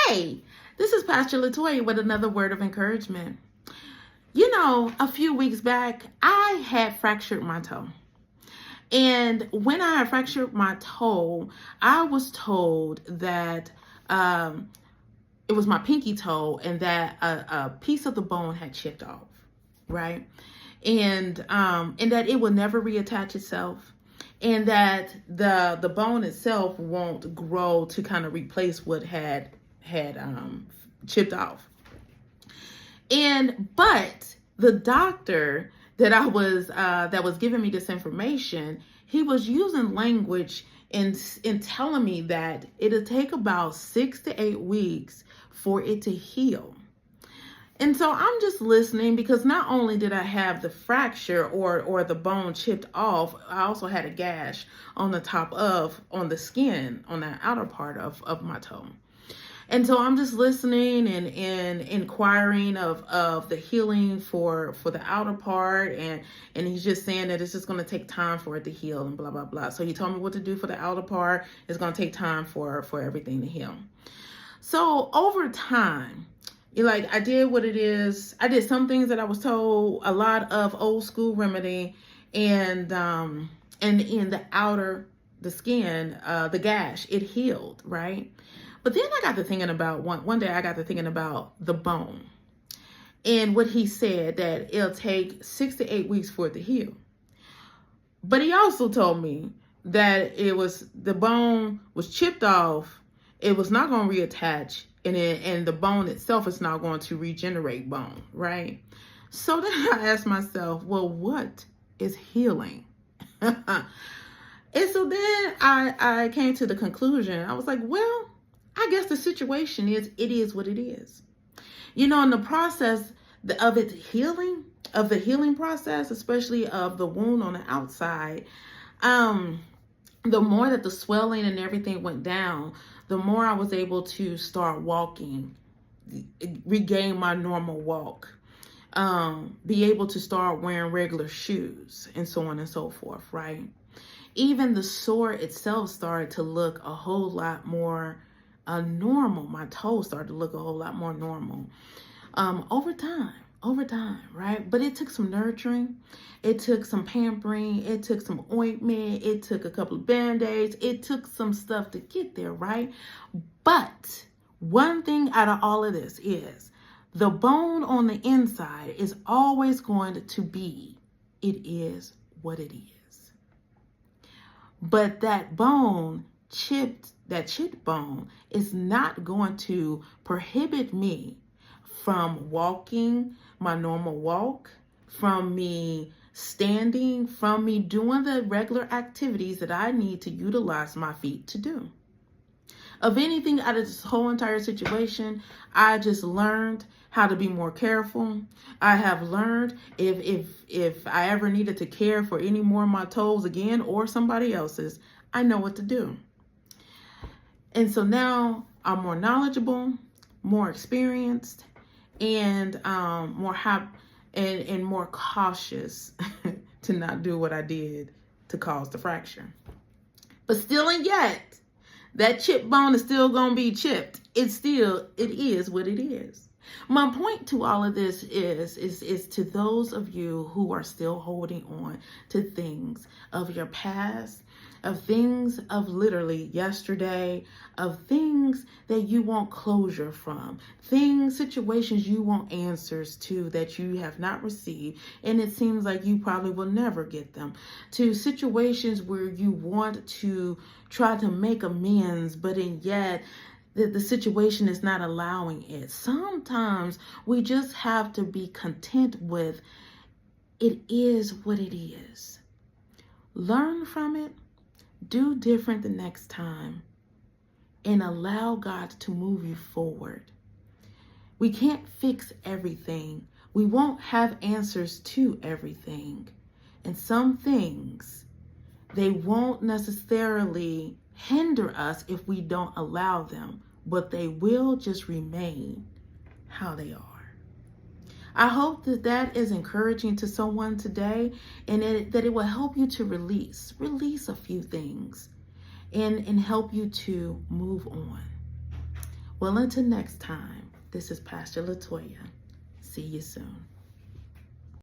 Hey, this is Pastor Latoya with another word of encouragement. You know, a few weeks back, I had fractured my toe. And when I had fractured my toe, I was told that it was my pinky toe and that a piece of the bone had chipped off, right? And that it will never reattach itself, and that the bone itself won't grow to kind of replace what had chipped off. But the doctor that was giving me this information, he was using language in telling me that it'll take about 6 to 8 weeks for it to heal. And so I'm just listening, because not only did I have the fracture or the bone chipped off, I also had a gash on the the skin, on the outer part of my toe. And so I'm just listening and inquiring of the healing for the outer part. And he's just saying that it's just going to take time for it to heal and blah, blah, blah. So he told me what to do for the outer part. It's going to take time for everything to heal. So over time, I did what it is. I did some things that I was told, a lot of old school remedy, and in the skin, the gash, it healed, right? But then I got to thinking about one day I got to thinking about the bone, and what he said, that it'll take 6 to 8 weeks for it to heal. But he also told me that the bone was chipped off. It was not going to reattach, and the bone itself is not going to regenerate bone, right? So then I asked myself, well, what is healing? And so then I came to the conclusion. I was like, well, I guess the situation is, it is what it is. You know, in the process of it healing, of the healing process, especially of the wound on the outside, the more that the swelling and everything went down, the more I was able to start walking, regain my normal walk, be able to start wearing regular shoes, and so on and so forth, right? Even the sore itself started to look a whole lot more normal. My toes started to look a whole lot more normal over time, right? But it took some nurturing, it took some pampering, it took some ointment, it took a couple of band-aids, it took some stuff to get there, right? But one thing out of all of this is, the bone on the inside is always going to be, it is what it is. But that chipped bone is not going to prohibit me from walking my normal walk, from me standing, from me doing the regular activities that I need to utilize my feet to do. Of anything out of this whole entire situation, I just learned how to be more careful. I have learned if I ever needed to care for any more of my toes again, or somebody else's, I know what to do. And so now I'm more knowledgeable, more experienced, and more cautious to not do what I did to cause the fracture. But still and yet, that chip bone is still gonna be chipped. It is what it is. My point to all of this is to those of you who are still holding on to things of your past, of things of literally yesterday, of things that you want closure from, situations you want answers to that you have not received, and it seems like you probably will never get them, to situations where you want to try to make amends, but yet the situation is not allowing it. Sometimes we just have to be content with, it is what it is. Learn from it. Do different the next time, and allow God to move you forward. We can't fix everything. We won't have answers to everything. And some things, they won't necessarily hinder us if we don't allow them, but they will just remain how they are. I hope that is encouraging to someone today, and that it will help you to release a few things and help you to move on. Well, until next time, this is Pastor Latoya. See you soon.